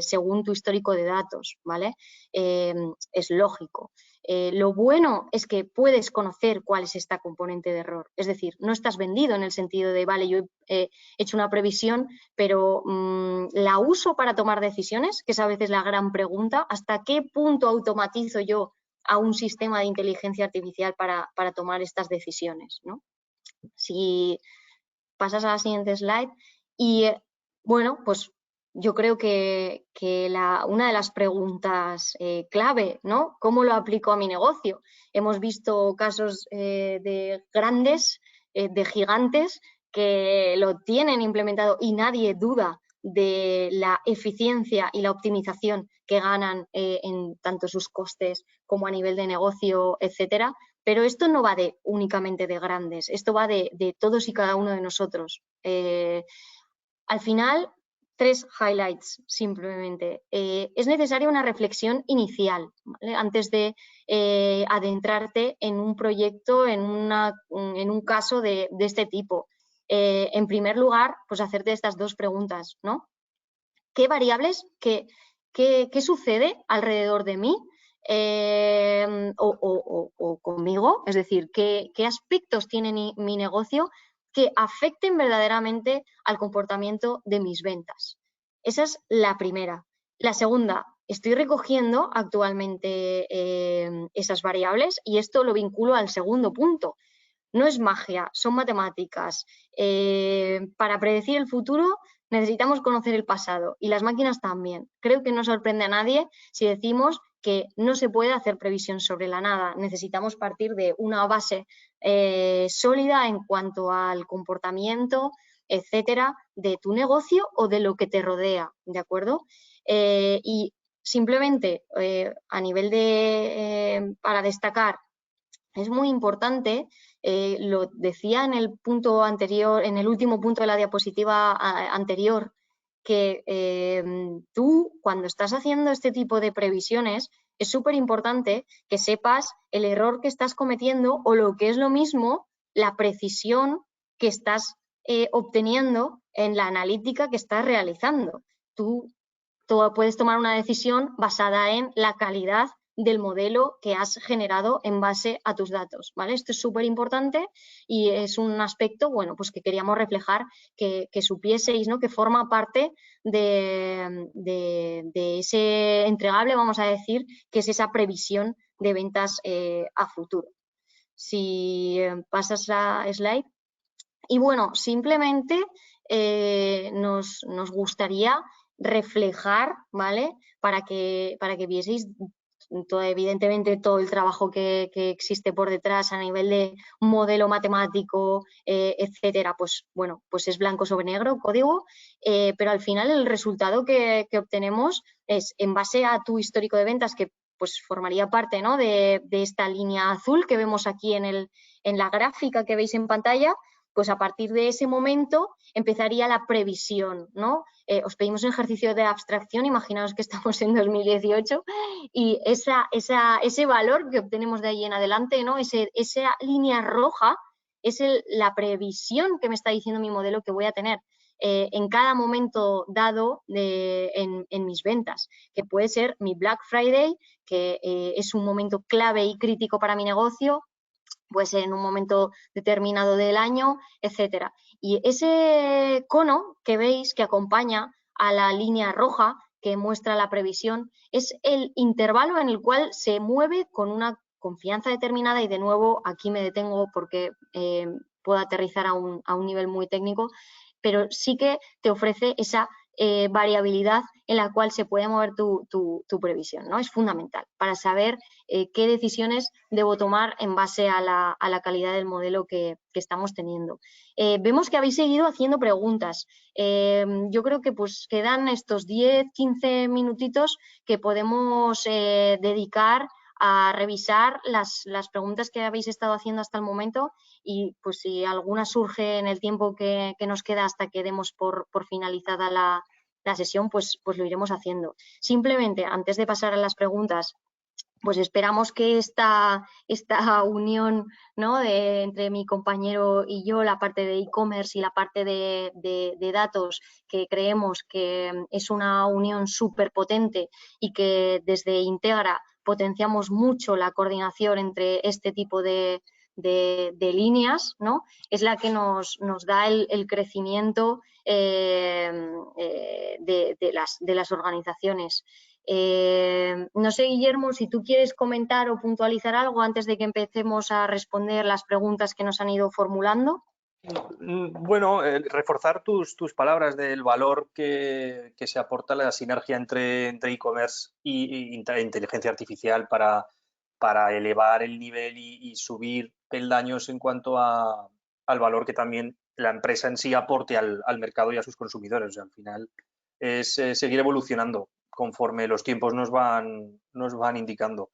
según tu histórico de datos, ¿vale? Es lógico. Lo bueno es que puedes conocer cuál es esta componente de error. Es decir, no estás vendido en el sentido de, vale, yo he hecho una previsión, pero la uso para tomar decisiones, que es a veces la gran pregunta. ¿Hasta qué punto automatizo yo a un sistema de inteligencia artificial para tomar estas decisiones, ¿no? Si pasas a la siguiente slide y, bueno, pues yo creo que una de las preguntas clave, ¿no?, ¿cómo lo aplico a mi negocio? Hemos visto casos de grandes, de gigantes, que lo tienen implementado y nadie duda de la eficiencia y la optimización que ganan en tanto sus costes como a nivel de negocio, etcétera. Pero esto no va únicamente de grandes, esto va de todos y cada uno de nosotros. Al final, 3 highlights simplemente. Es necesaria una reflexión inicial, ¿vale?, antes de adentrarte en un proyecto, en un caso de este tipo. En primer lugar, pues hacerte estas dos preguntas, ¿no? ¿Qué variables, qué sucede alrededor de mí o conmigo? Es decir, ¿qué aspectos tiene mi negocio que afecten verdaderamente al comportamiento de mis ventas? Esa es la primera. La segunda, estoy recogiendo actualmente esas variables y esto lo vinculo al segundo punto. No es magia, son matemáticas. Para predecir el futuro necesitamos conocer el pasado y las máquinas también. Creo que no sorprende a nadie si decimos que no se puede hacer previsión sobre la nada. Necesitamos partir de una base sólida en cuanto al comportamiento, etcétera, de tu negocio o de lo que te rodea, ¿de acuerdo? Y simplemente a nivel de, para destacar, es muy importante, lo decía en el punto anterior, en el último punto de la diapositiva anterior, que tú cuando estás haciendo este tipo de previsiones es súper importante que sepas el error que estás cometiendo o lo que es lo mismo, la precisión que estás obteniendo en la analítica que estás realizando. Tú puedes tomar una decisión basada en la calidad del modelo que has generado en base a tus datos, ¿vale? Esto es súper importante y es un aspecto, bueno, pues que queríamos reflejar, que supieseis, ¿no? Que forma parte de ese entregable, vamos a decir, que es esa previsión de ventas a futuro. Si pasas la slide. Y bueno, simplemente nos gustaría reflejar, ¿vale? Para que vieseis evidentemente todo el trabajo que existe por detrás a nivel de modelo matemático, etcétera, pues bueno, pues es blanco sobre negro, código, pero al final el resultado que obtenemos es en base a tu histórico de ventas, que pues formaría parte, ¿no? de esta línea azul que vemos aquí en la gráfica que veis en pantalla. Pues a partir de ese momento empezaría la previsión, ¿no? Os pedimos un ejercicio de abstracción, imaginaos que estamos en 2018 y ese valor que obtenemos de ahí en adelante, ¿no? Esa línea roja es la previsión que me está diciendo mi modelo que voy a tener en cada momento dado en mis ventas, que puede ser mi Black Friday, que es un momento clave y crítico para mi negocio, pues en un momento determinado del año, etcétera. Y ese cono que veis que acompaña a la línea roja que muestra la previsión es el intervalo en el cual se mueve con una confianza determinada, y de nuevo aquí me detengo porque puedo aterrizar a un nivel muy técnico, pero sí que te ofrece esa variabilidad en la cual se puede mover tu previsión, ¿no? Es fundamental para saber qué decisiones debo tomar en base a la calidad del modelo que estamos teniendo. Vemos que habéis seguido haciendo preguntas. Yo creo que pues quedan estos 10-15 minutitos que podemos dedicar a revisar las preguntas que habéis estado haciendo hasta el momento, y pues si alguna surge en el tiempo que nos queda hasta que demos por finalizada la sesión, pues lo iremos haciendo. Simplemente, antes de pasar a las preguntas, pues esperamos que esta unión, ¿no? entre mi compañero y yo, la parte de e-commerce y la parte de datos, que creemos que es una unión súper potente y que desde Integra potenciamos mucho la coordinación entre este tipo de líneas, ¿no? Es la que nos da el crecimiento de las organizaciones. No sé, Guillermo, si tú quieres comentar o puntualizar algo antes de que empecemos a responder las preguntas que nos han ido formulando. Bueno, reforzar tus palabras del valor que se aporta la sinergia entre e-commerce y inteligencia artificial para elevar el nivel y subir peldaños en cuanto al valor que también la empresa en sí aporte al mercado y a sus consumidores. O sea, al final es seguir evolucionando conforme los tiempos nos van indicando.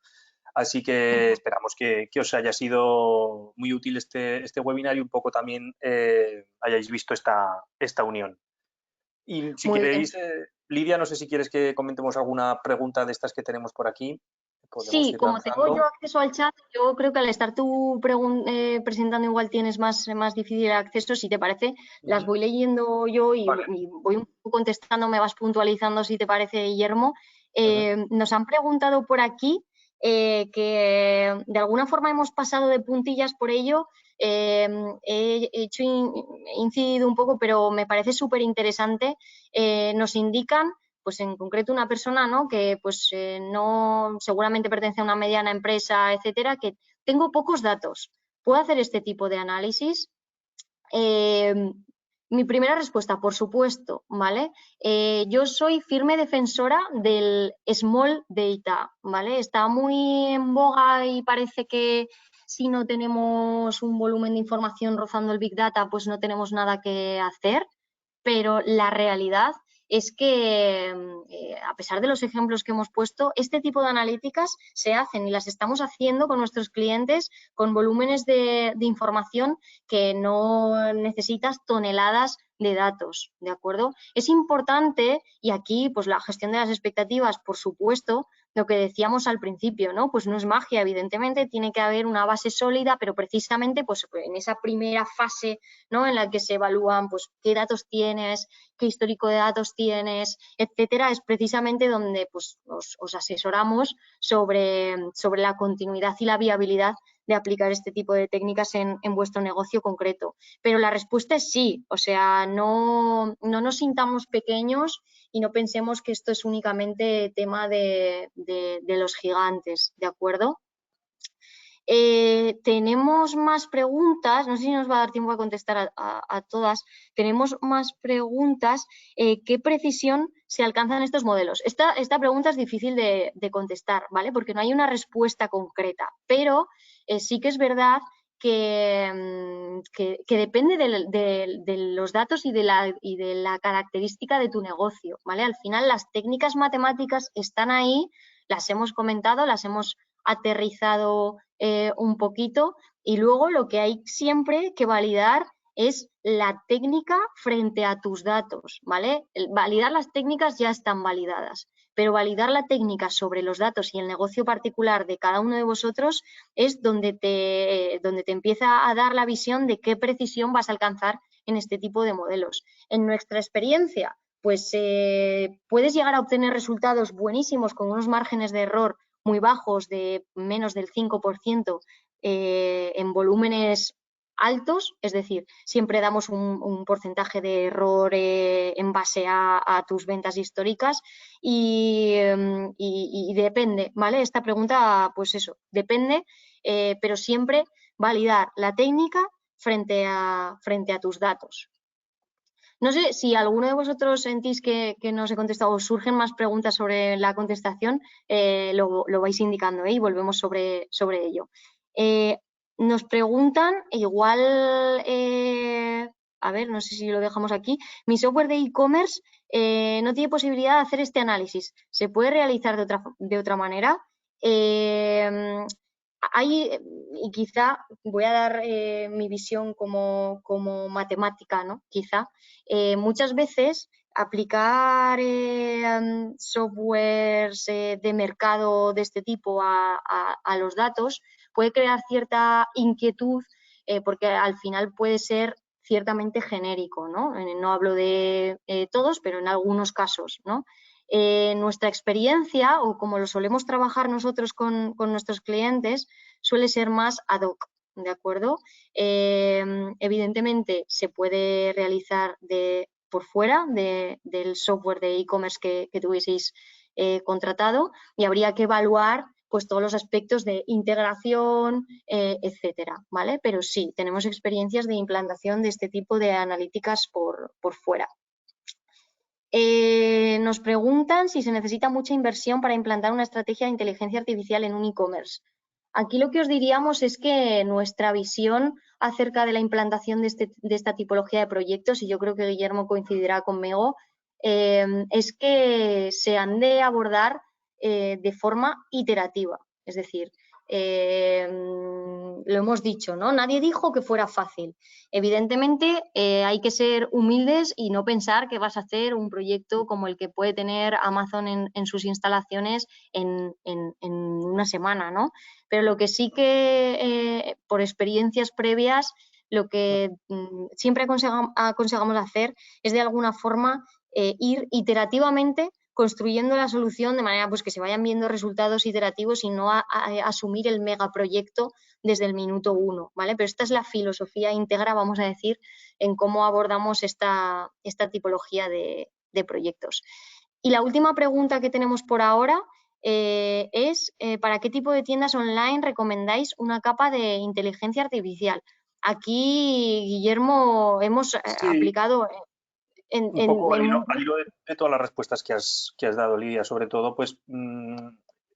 Así que esperamos que os haya sido muy útil este webinar y un poco también hayáis visto esta unión. Y si Muy queréis, Lidia, no sé si quieres que comentemos alguna pregunta de estas que tenemos por aquí podemos Sí, ir como tengo yo lanzando. acceso al chat, yo creo que al estar tú presentando igual tienes más difícil acceso. Si te parece, las voy leyendo yo y, Vale. y voy un poco contestando, me vas puntualizando si te parece, Guillermo. Nos han preguntado por aquí que de alguna forma hemos pasado de puntillas por ello. He incidido un poco, pero me parece súper interesante. Nos indican pues en concreto una persona, ¿no? Que pues no seguramente pertenece a una mediana empresa, etcétera, que tengo pocos datos. ¿Puedo hacer este tipo de análisis? Mi primera respuesta, por supuesto, ¿vale? Yo soy firme defensora del small data, ¿vale? Está muy en boga y parece que si no tenemos un volumen de información rozando el Big Data, pues no tenemos nada que hacer, pero la realidad es que, a pesar de los ejemplos que hemos puesto, este tipo de analíticas se hacen y las estamos haciendo con nuestros clientes con volúmenes de información que no necesitas toneladas de datos, ¿de acuerdo? Es importante, y aquí pues la gestión de las expectativas, por supuesto, lo que decíamos al principio, ¿no? Pues no es magia, evidentemente, tiene que haber una base sólida, pero precisamente pues en esa primera fase, ¿no? En la que se evalúan pues qué datos tienes, qué histórico de datos tienes, etcétera, es precisamente donde pues os asesoramos sobre la continuidad y la viabilidad de aplicar este tipo de técnicas en vuestro negocio concreto. Pero la respuesta es sí, o sea, no nos sintamos pequeños y no pensemos que esto es únicamente tema de los gigantes, ¿de acuerdo? Tenemos más preguntas, no sé si nos va a dar tiempo a contestar a todas. Tenemos más preguntas. ¿Qué precisión se alcanza en estos modelos? Esta pregunta es difícil de contestar, ¿vale? Porque no hay una respuesta concreta, pero sí que es verdad que depende de los datos y de la característica de tu negocio, ¿vale? Al final las técnicas matemáticas están ahí, las hemos comentado, las hemos aterrizado un poquito, y luego lo que hay siempre que validar es la técnica frente a tus datos, ¿vale? Validar las técnicas ya están validadas, pero validar la técnica sobre los datos y el negocio particular de cada uno de vosotros es donde te empieza a dar la visión de qué precisión vas a alcanzar en este tipo de modelos. En nuestra experiencia, pues puedes llegar a obtener resultados buenísimos con unos márgenes de error muy bajos, de menos del 5%, en volúmenes altos, es decir, siempre damos un porcentaje de error en base a tus ventas históricas y depende, ¿vale? Esta pregunta, pues eso, depende, pero siempre validar la técnica frente a tus datos. No sé si alguno de vosotros sentís que no os he contestado o surgen más preguntas sobre la contestación, lo vais indicando, y volvemos sobre ello. Nos preguntan, igual, a ver, no sé si lo dejamos aquí, mi software de e-commerce no tiene posibilidad de hacer este análisis. ¿Se puede realizar de otra manera? Y quizá voy a dar mi visión como matemática, ¿no? Quizá. Muchas veces aplicar softwares de mercado de este tipo a los datos puede crear cierta inquietud, porque al final puede ser ciertamente genérico, ¿no? No hablo de todos, pero en algunos casos, ¿no? Nuestra experiencia, o como lo solemos trabajar nosotros con nuestros clientes, suele ser más ad hoc, ¿de acuerdo? Evidentemente se puede realizar por fuera del software de e-commerce que tuvieseis contratado, y habría que evaluar pues todos los aspectos de integración, etcétera, ¿vale? Pero sí, tenemos experiencias de implantación de este tipo de analíticas por fuera. Nos preguntan si se necesita mucha inversión para implantar una estrategia de inteligencia artificial en un e-commerce. Aquí lo que os diríamos es que nuestra visión acerca de la implantación de esta tipología de proyectos, y yo creo que Guillermo coincidirá conmigo, es que se han de abordar de forma iterativa. Es decir, Lo hemos dicho, ¿no? Nadie dijo que fuera fácil. Evidentemente, hay que ser humildes y no pensar que vas a hacer un proyecto como el que puede tener Amazon en sus instalaciones en una semana, ¿no? Pero lo que sí que, por experiencias previas, lo que siempre aconsejamos hacer es de alguna forma ir iterativamente construyendo la solución de manera pues que se vayan viendo resultados iterativos y no a asumir el megaproyecto desde el minuto 1, ¿vale? Pero esta es la filosofía íntegra, vamos a decir, en cómo abordamos esta tipología de proyectos. Y la última pregunta que tenemos por ahora es ¿para qué tipo de tiendas online recomendáis una capa de inteligencia artificial? Aquí, Guillermo, hemos aplicado un poco al hilo de todas las respuestas que has dado, Lidia, sobre todo, pues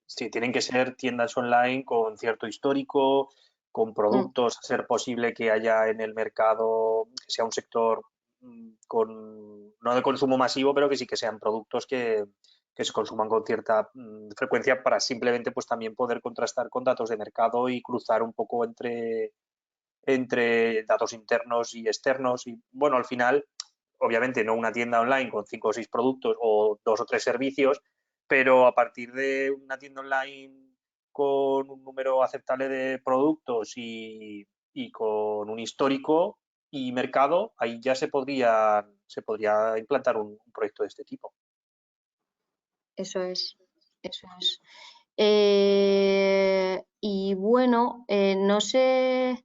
sí, tienen que ser tiendas online con cierto histórico, con productos, a ser posible que haya en el mercado, que sea un sector no de consumo masivo, pero que sí que sean productos que se consuman con cierta frecuencia para simplemente pues también poder contrastar con datos de mercado y cruzar un poco entre datos internos y externos. Y bueno, al final obviamente no una tienda online con 5 o 6 productos o 2 o 3 servicios, pero a partir de una tienda online con un número aceptable de productos y con un histórico y mercado, ahí ya se podría implantar un proyecto de este tipo. Eso es, eso es. Y bueno, no sé,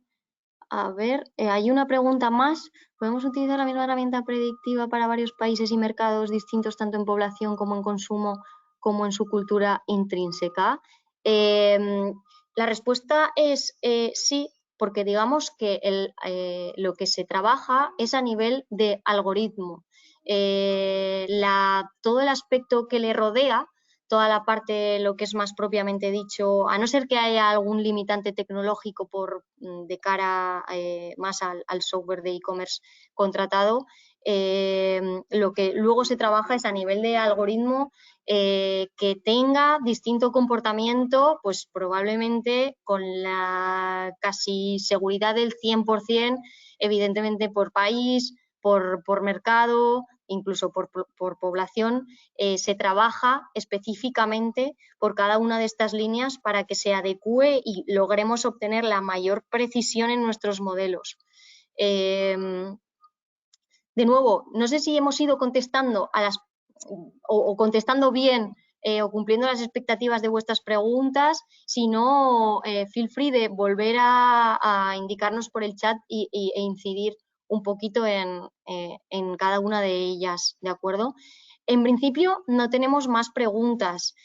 a ver, hay una pregunta más. ¿Podemos utilizar la misma herramienta predictiva para varios países y mercados distintos, tanto en población como en consumo, como en su cultura intrínseca? La respuesta es sí, porque digamos que lo que se trabaja es a nivel de algoritmo. Todo el aspecto que le rodea, toda la parte, lo que es más propiamente dicho, a no ser que haya algún limitante tecnológico de cara más al software de e-commerce contratado, lo que luego se trabaja es a nivel de algoritmo que tenga distinto comportamiento, pues probablemente con la casi seguridad del 100%, evidentemente por país, por mercado, incluso por población, se trabaja específicamente por cada una de estas líneas para que se adecue y logremos obtener la mayor precisión en nuestros modelos. De nuevo, no sé si hemos ido contestando o contestando bien o cumpliendo las expectativas de vuestras preguntas. Si no, feel free de volver a indicarnos por el chat e incidir un poquito en cada una de ellas, ¿de acuerdo? En principio no tenemos más preguntas,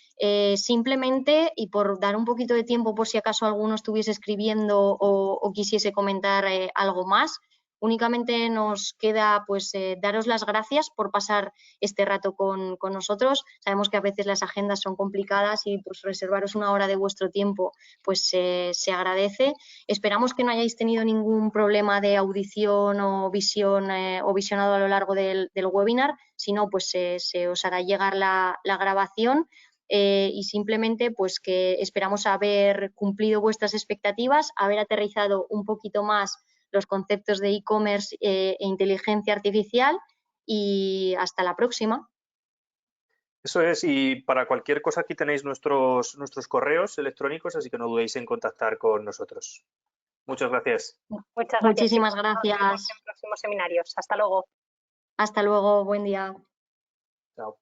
simplemente, y por dar un poquito de tiempo por si acaso alguno estuviese escribiendo o quisiese comentar algo más, únicamente nos queda pues daros las gracias por pasar este rato con nosotros. Sabemos que a veces las agendas son complicadas y pues reservaros una hora de vuestro tiempo pues se agradece. Esperamos que no hayáis tenido ningún problema de audición o visión o visionado a lo largo del webinar, si no pues se os hará llegar la grabación. Y simplemente pues que esperamos haber cumplido vuestras expectativas, haber aterrizado un poquito más los conceptos de e-commerce e inteligencia artificial y hasta la próxima. Eso es, y para cualquier cosa aquí tenéis nuestros correos electrónicos, así que no dudéis en contactar con nosotros. Muchas gracias. Muchas gracias. Muchísimas gracias. Nos vemos en próximos seminarios. Hasta luego. Hasta luego, buen día. Chao.